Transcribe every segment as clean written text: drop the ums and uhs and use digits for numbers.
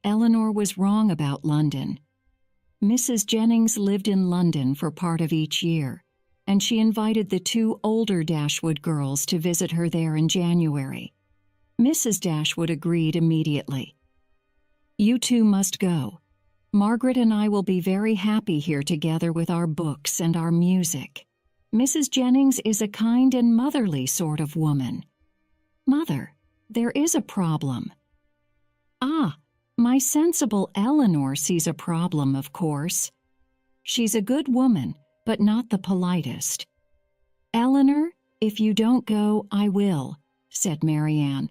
Eleanor was wrong about London. Mrs. Jennings lived in London for part of each year, and she invited the two older Dashwood girls to visit her there in January. Mrs. Dashwood agreed immediately. "You two must go. Margaret and I will be very happy here together with our books and our music. Mrs. Jennings is a kind and motherly sort of woman." "Mother, there is a problem." "Ah, my sensible Eleanor sees a problem, of course. She's a good woman, but not the politest." "Eleanor, if you don't go, I will," said Marianne.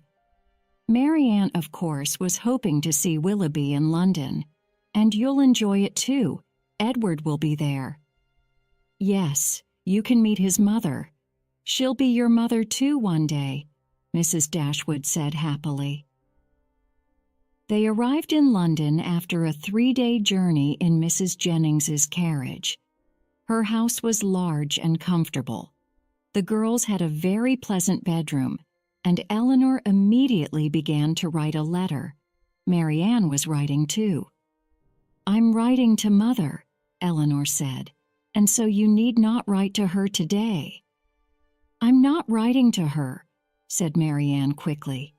Marianne, of course, was hoping to see Willoughby in London. "And you'll enjoy it too. Edward will be there." "Yes, you can meet his mother. She'll be your mother too one day," Mrs. Dashwood said happily. They arrived in London after a 3-day journey in Mrs. Jennings's carriage. Her house was large and comfortable. The girls had a very pleasant bedroom, and Eleanor immediately began to write a letter. Marianne was writing too. "I'm writing to Mother," Eleanor said, "and so you need not write to her today." "I'm not writing to her," said Marianne quickly.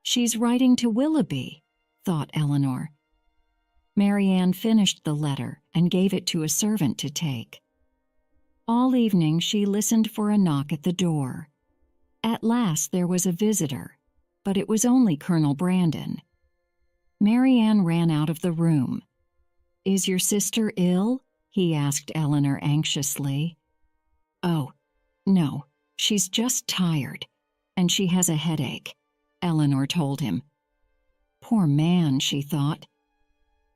"She's writing to Willoughby," thought Eleanor. Marianne finished the letter and gave it to a servant to take. All evening she listened for a knock at the door. At last there was a visitor, but it was only Colonel Brandon. Marianne ran out of the room. "Is your sister ill?" he asked Eleanor anxiously. "Oh, no, she's just tired, and she has a headache," Eleanor told him. Poor man, she thought.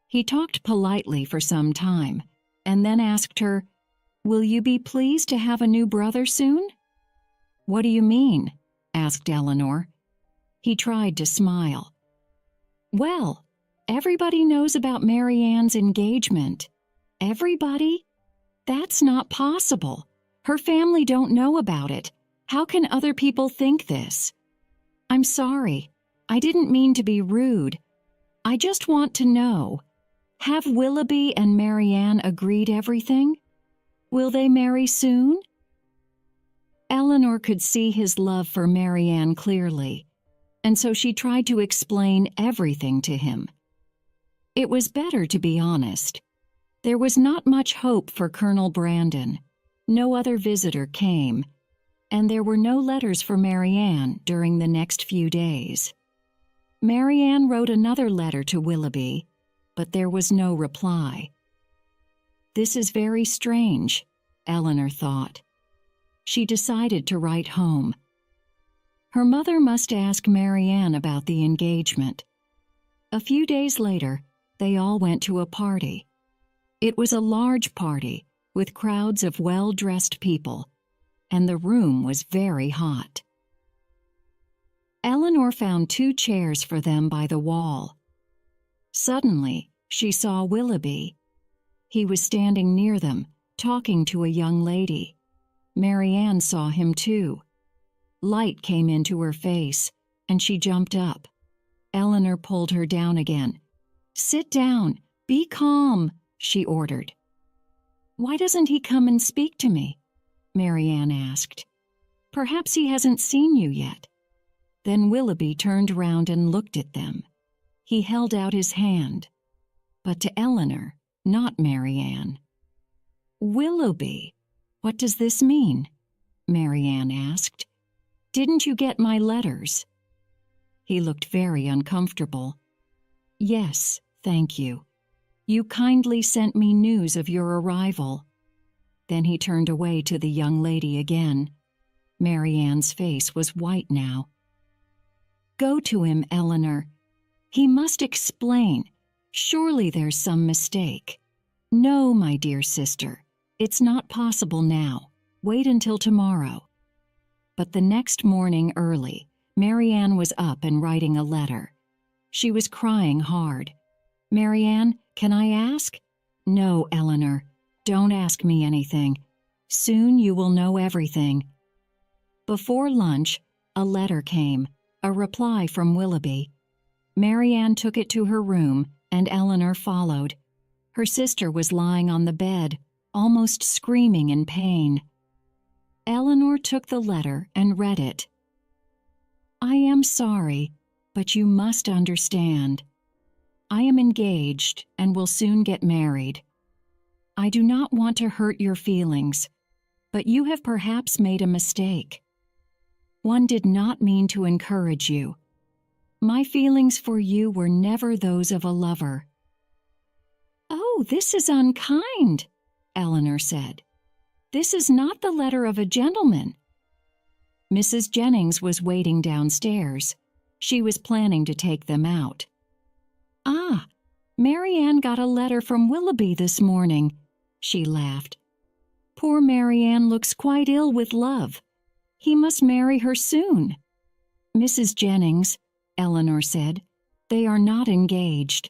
He talked politely for some time, and then asked her, "Will you be pleased to have a new brother soon?" "What do you mean?" asked Eleanor. He tried to smile. "Well, everybody knows about Marianne's engagement." "Everybody? That's not possible. Her family don't know about it. How can other people think this?" "I'm sorry. I didn't mean to be rude. I just want to know. Have Willoughby and Marianne agreed everything? Will they marry soon?" Eleanor could see his love for Marianne clearly, and so she tried to explain everything to him. It was better to be honest. There was not much hope for Colonel Brandon. No other visitor came, and there were no letters for Marianne during the next few days. Marianne wrote another letter to Willoughby, but there was no reply. This is very strange, Eleanor thought. She decided to write home. Her mother must ask Marianne about the engagement. A few days later, they all went to a party. It was a large party with crowds of well-dressed people, and the room was very hot. Eleanor found 2 chairs for them by the wall. Suddenly, she saw Willoughby. He was standing near them, talking to a young lady. Marianne saw him too. Light came into her face, and she jumped up. Eleanor pulled her down again. "Sit down. Be calm," she ordered. "Why doesn't he come and speak to me?" Marianne asked. "Perhaps he hasn't seen you yet." Then Willoughby turned round and looked at them. He held out his hand, but to Eleanor, not Marianne. "Willoughby, what does this mean?" Marianne asked. "Didn't you get my letters?" He looked very uncomfortable. "Yes, thank you. You kindly sent me news of your arrival." Then he turned away to the young lady again. Marianne's face was white now. "Go to him, Eleanor. He must explain. Surely there's some mistake." "No, my dear sister. It's not possible now. Wait until tomorrow." But the next morning early, Marianne was up and writing a letter. She was crying hard. "Marianne, can I ask?" "No, Eleanor. Don't ask me anything. Soon you will know everything." Before lunch, a letter came, a reply from Willoughby. Marianne took it to her room, and Eleanor followed. Her sister was lying on the bed, almost screaming in pain. Eleanor took the letter and read it. "I am sorry, but you must understand. I am engaged and will soon get married. I do not want to hurt your feelings, but you have perhaps made a mistake. One did not mean to encourage you. My feelings for you were never those of a lover." "Oh, this is unkind," Eleanor said. "This is not the letter of a gentleman." Mrs. Jennings was waiting downstairs. She was planning to take them out. "Ah, Marianne got a letter from Willoughby this morning," she laughed. "Poor Marianne looks quite ill with love. He must marry her soon." "Mrs. Jennings," Eleanor said, "they are not engaged."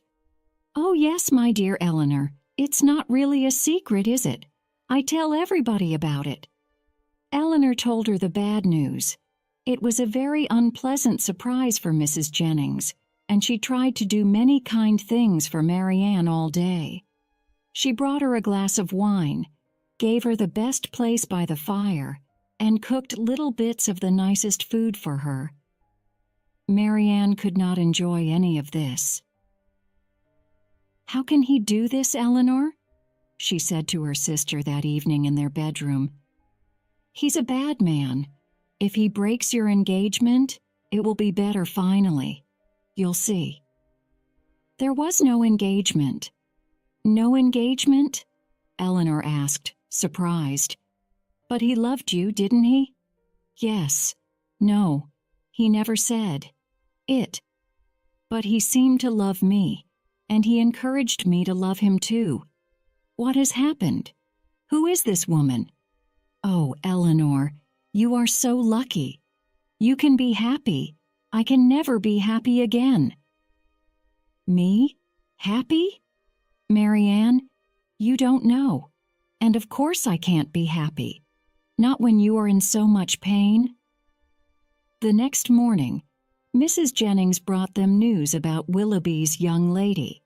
"Oh, yes, my dear Eleanor. It's not really a secret, is it? I tell everybody about it." Eleanor told her the bad news. It was a very unpleasant surprise for Mrs. Jennings, and she tried to do many kind things for Marianne all day. She brought her a glass of wine, gave her the best place by the fire, and cooked little bits of the nicest food for her. Marianne could not enjoy any of this. "How can he do this, Eleanor?" she said to her sister that evening in their bedroom. "He's a bad man. If he breaks your engagement, it will be better finally. You'll see." "There was no engagement." "No engagement?" Eleanor asked, surprised. "But he loved you, didn't he?" "Yes. No, he never said it. But he seemed to love me, and he encouraged me to love him too. What has happened? Who is this woman? Oh, Eleanor, you are so lucky. You can be happy. I can never be happy again." "Me? Happy? Marianne, you don't know. And of course I can't be happy. Not when you are in so much pain." The next morning, Mrs. Jennings brought them news about Willoughby's young lady.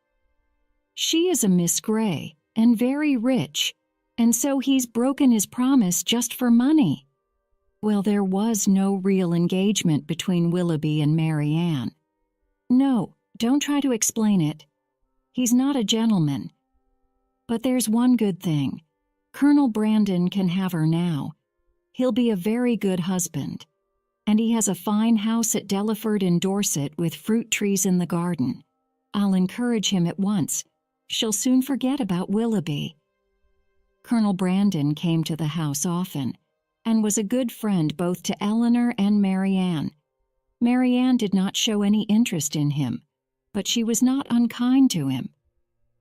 "She is a Miss Grey, and very rich, and so he's broken his promise just for money." Well, there was no real engagement between Willoughby and Marianne. "No, don't try to explain it. He's not a gentleman. But there's one good thing. Colonel Brandon can have her now. He'll be a very good husband. And he has a fine house at Delaford in Dorset with fruit trees in the garden. I'll encourage him at once. She'll soon forget about Willoughby." Colonel Brandon came to the house often, and was a good friend both to Eleanor and Marianne. Marianne did not show any interest in him, but she was not unkind to him.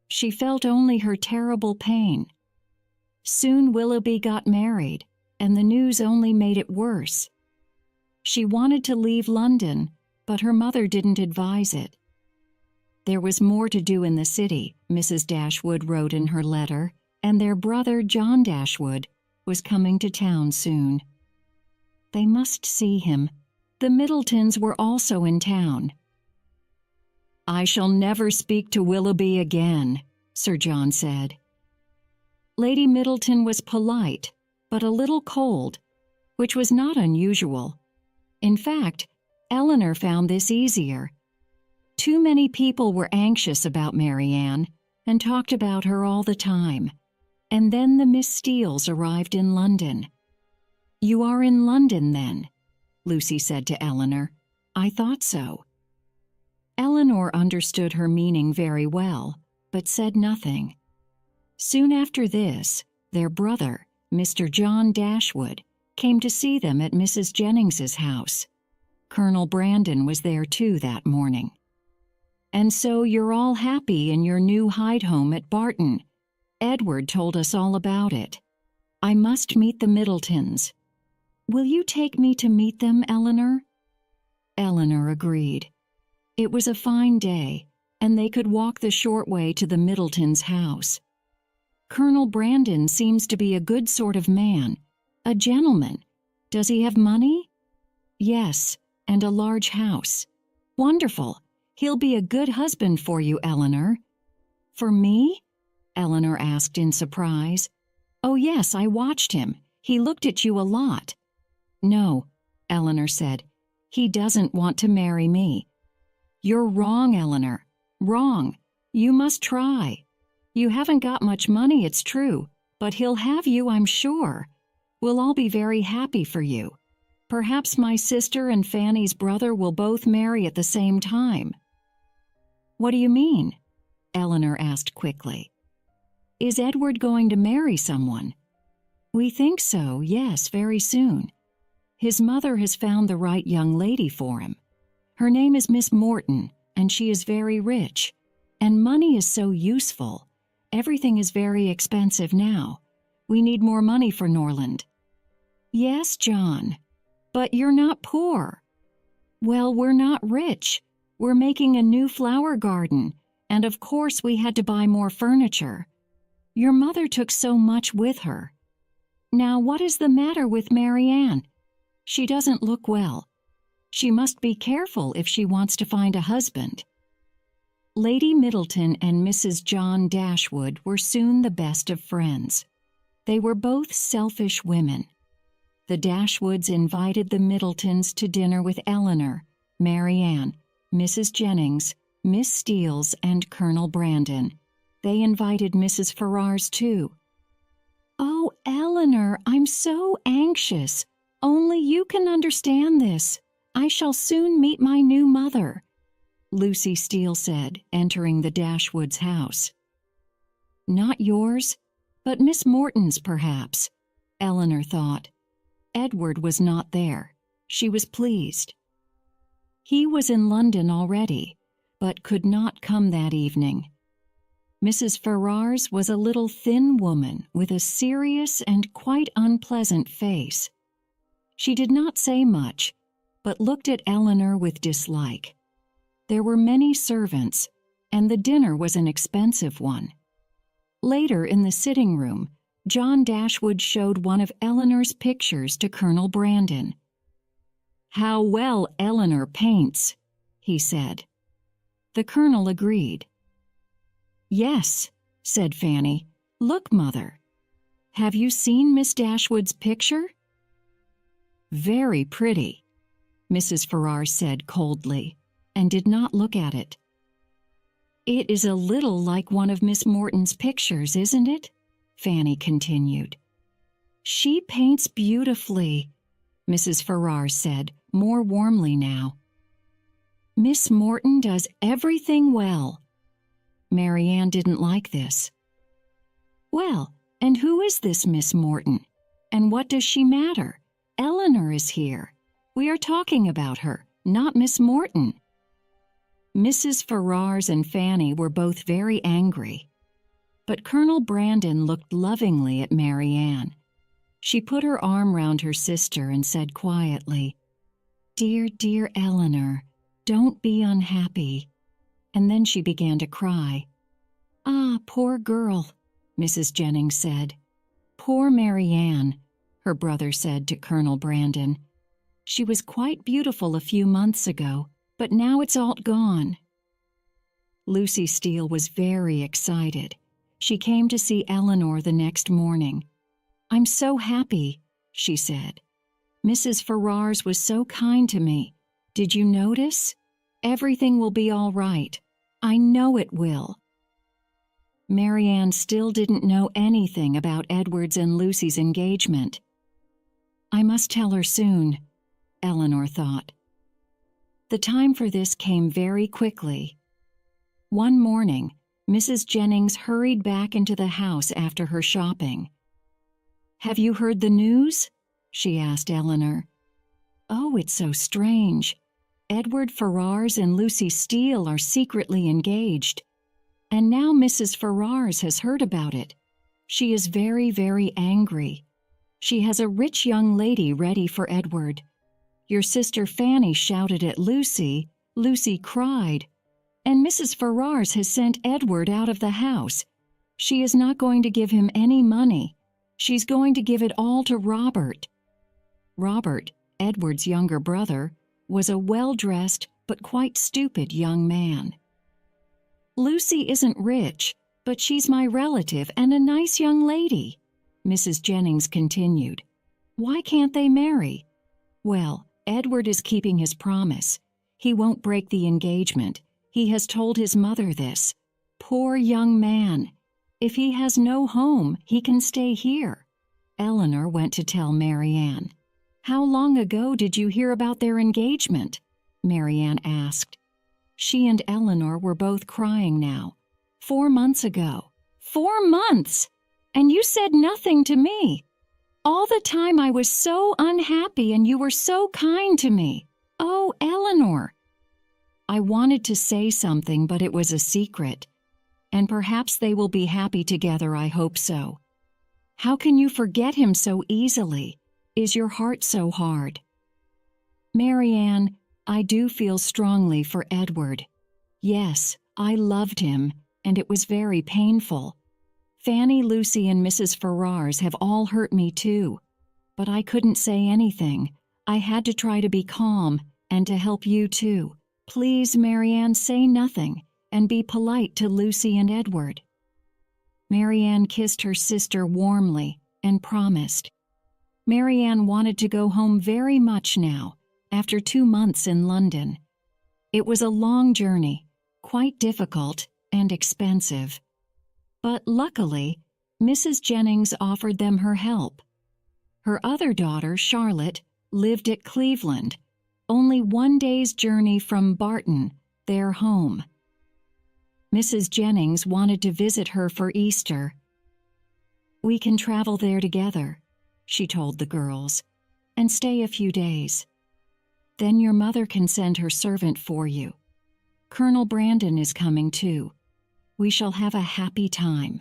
She felt only her terrible pain. Soon Willoughby got married, and the news only made it worse. She wanted to leave London, but her mother didn't advise it. There was more to do in the city, Mrs. Dashwood wrote in her letter, and their brother, John Dashwood, was coming to town soon. They must see him. The Middletons were also in town. "I shall never speak to Willoughby again," Sir John said. Lady Middleton was polite, but a little cold, which was not unusual. In fact, Eleanor found this easier. Too many people were anxious about Marianne and talked about her all the time. And then the Miss Steeles arrived in London. "You are in London, then?" Lucy said to Eleanor. "I thought so." Eleanor understood her meaning very well, but said nothing. Soon after this, their brother, Mr. John Dashwood, came to see them at Mrs. Jennings's house. Colonel Brandon was there too that morning. "And so you're all happy in your new Hyde home at Barton. Edward told us all about it. I must meet the Middletons. Will you take me to meet them, Eleanor?" Eleanor agreed. It was a fine day, and they could walk the short way to the Middletons' house. "Colonel Brandon seems to be a good sort of man, a gentleman. Does he have money?" "Yes, and a large house." "Wonderful. He'll be a good husband for you, Eleanor." "For me?" Eleanor asked in surprise. "Oh yes, I watched him. He looked at you a lot." "No," Eleanor said. "He doesn't want to marry me." "You're wrong, Eleanor. Wrong. You must try. You haven't got much money, it's true, but he'll have you, I'm sure. We'll all be very happy for you. Perhaps my sister and Fanny's brother will both marry at the same time." "What do you mean?" Eleanor asked quickly. "Is Edward going to marry someone?" "We think so, yes, very soon. His mother has found the right young lady for him. Her name is Miss Morton, and she is very rich. And money is so useful. Everything is very expensive now. We need more money for Norland." "Yes, John. But you're not poor." "Well, we're not rich. We're making a new flower garden, and of course we had to buy more furniture. Your mother took so much with her. Now, what is the matter with Marianne? She doesn't look well. She must be careful if she wants to find a husband." Lady Middleton and Mrs. John Dashwood were soon the best of friends. They were both selfish women. The Dashwoods invited the Middletons to dinner with Eleanor, Marianne, Mrs. Jennings, Miss Steeles, and Colonel Brandon. They invited Mrs. Ferrars too. "Oh, Eleanor, I'm so anxious. Only you can understand this. I shall soon meet my new mother," Lucy Steele said, entering the Dashwoods' house. "Not yours, but Miss Morton's, perhaps," Eleanor thought. Edward was not there. She was pleased. He was in London already, but could not come that evening. Mrs. Ferrars was a little thin woman with a serious and quite unpleasant face. She did not say much, but looked at Eleanor with dislike. There were many servants, and the dinner was an expensive one. Later, in the sitting room, John Dashwood showed one of Eleanor's pictures to Colonel Brandon. "How well Eleanor paints," he said. The colonel agreed. "Yes," said Fanny. "Look, Mother. Have you seen Miss Dashwood's picture?" "Very pretty," Mrs. Ferrars said coldly, and did not look at it. "It is a little like one of Miss Morton's pictures, isn't it?" Fanny continued. "She paints beautifully," Mrs. Ferrars said, more warmly now. "Miss Morton does everything well." Marianne didn't like this. "Well, and who is this Miss Morton? And what does she matter? Eleanor is here. We are talking about her, not Miss Morton." Mrs. Ferrars and Fanny were both very angry. But Colonel Brandon looked lovingly at Marianne. She put her arm round her sister and said quietly, "Dear, dear Eleanor, don't be unhappy." And then she began to cry. "Ah, poor girl," Mrs. Jennings said. "Poor Marianne," her brother said to Colonel Brandon. "She was quite beautiful a few months ago, but now it's all gone." Lucy Steele was very excited. She came to see Eleanor the next morning. "I'm so happy," she said. "Mrs. Ferrars was so kind to me. Did you notice? Everything will be all right. I know it will." Marianne still didn't know anything about Edward's and Lucy's engagement. "I must tell her soon," Eleanor thought. The time for this came very quickly. One morning, Mrs. Jennings hurried back into the house after her shopping. "Have you heard the news?" she asked Eleanor. "Oh, it's so strange. Edward Ferrars and Lucy Steele are secretly engaged. And now Mrs. Ferrars has heard about it. She is very, very angry. She has a rich young lady ready for Edward. Your sister Fanny shouted at Lucy. Lucy cried. And Mrs. Ferrars has sent Edward out of the house. She is not going to give him any money. She's going to give it all to Robert." Robert, Edward's younger brother, was a well-dressed but quite stupid young man. Lucy isn't rich, but she's my relative and a nice young lady, Mrs. Jennings continued. Why can't they marry? Well, Edward is keeping his promise. He won't break the engagement. He has told his mother this. Poor young man. If he has no home, he can stay here. Eleanor went to tell Mary Ann. How long ago did you hear about their engagement? Mary Ann asked. She and Eleanor were both crying now. 4 months ago. 4 months! And you said nothing to me. All the time I was so unhappy and you were so kind to me. Oh, Eleanor! I wanted to say something, but it was a secret. And perhaps they will be happy together, I hope so. How can you forget him so easily? Is your heart so hard? Mary Ann, I do feel strongly for Edward. Yes, I loved him, and it was very painful. Fanny, Lucy, and Mrs. Ferrars have all hurt me too. But I couldn't say anything. I had to try to be calm and to help you too. Please, Mary Ann, say nothing and be polite to Lucy and Edward. Mary Ann kissed her sister warmly and promised. Mary Ann wanted to go home very much now, after 2 months in London. It was a long journey, quite difficult and expensive. But luckily, Mrs. Jennings offered them her help. Her other daughter, Charlotte, lived at Cleveland, only 1 day's journey from Barton, their home. Mrs. Jennings wanted to visit her for Easter. We can travel there together, she told the girls, and stay a few days. Then your mother can send her servant for you. Colonel Brandon is coming too. We shall have a happy time.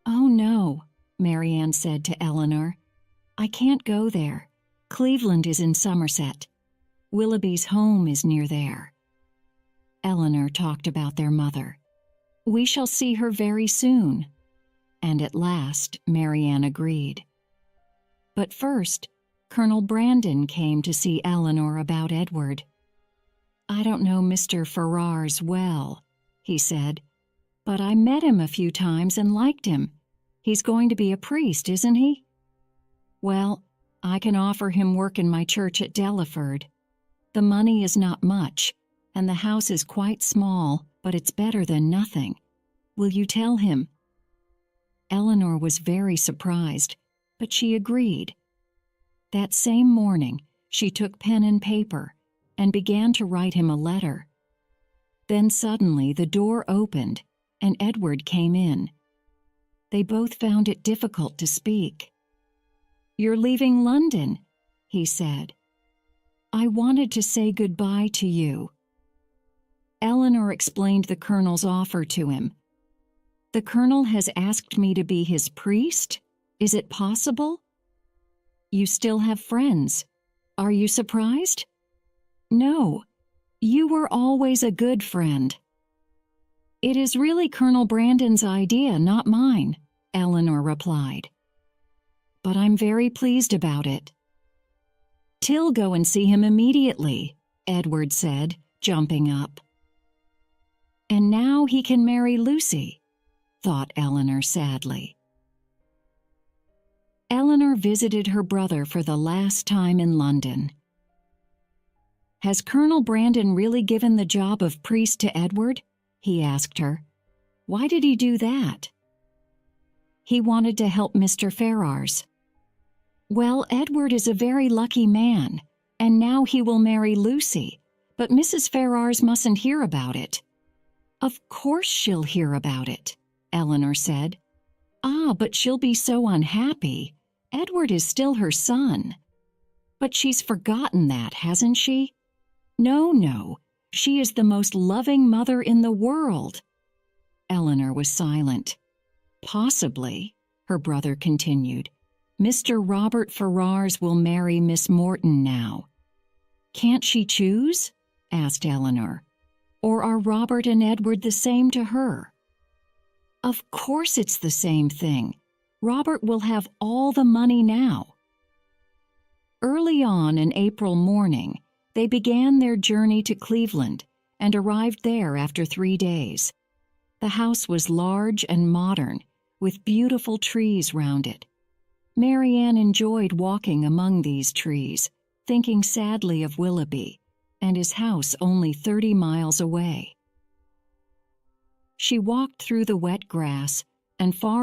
Oh no, Mary Ann said to Eleanor. I can't go there. Cleveland is in Somerset. Willoughby's home is near there. Eleanor talked about their mother. We shall see her very soon. And at last, Mary Ann agreed. But first, Colonel Brandon came to see Eleanor about Edward. I don't know Mr. Ferrars well, he said, but I met him a few times and liked him. He's going to be a priest, isn't he? Well, I can offer him work in my church at Delaford. The money is not much, and the house is quite small, but it's better than nothing. Will you tell him? Eleanor was very surprised, but she agreed. That same morning, she took pen and paper and began to write him a letter. Then suddenly the door opened, and Edward came in. They both found it difficult to speak. You're leaving London, he said. I wanted to say goodbye to you. Eleanor explained the colonel's offer to him. The colonel has asked me to be his priest? Is it possible? You still have friends. Are you surprised? No, you were always a good friend. It is really Colonel Brandon's idea, not mine, Eleanor replied. But I'm very pleased about it. Till go and see him immediately, Edward said, jumping up. And now he can marry Lucy, thought Eleanor sadly. Eleanor visited her brother for the last time in London. Has Colonel Brandon really given the job of priest to Edward? He asked her. Why did he do that? He wanted to help Mr. Ferrars. Well, Edward is a very lucky man, and now he will marry Lucy, but Mrs. Ferrars mustn't hear about it. Of course she'll hear about it, Eleanor said. Ah, but she'll be so unhappy. Edward is still her son. But she's forgotten that, hasn't she? No, she is the most loving mother in the world. Eleanor was silent. Possibly, her brother continued, Mr. Robert Ferrars will marry Miss Morton now. Can't she choose? Asked Eleanor. Or are Robert and Edward the same to her? Of course it's the same thing. Robert will have all the money now. Early on an April morning, They began their journey to Cleveland and arrived there after 3 days. The house was large and modern, with beautiful trees round it. Mary Ann enjoyed walking among these trees, thinking sadly of Willoughby and his house only 30 miles away. She walked through the wet grass and far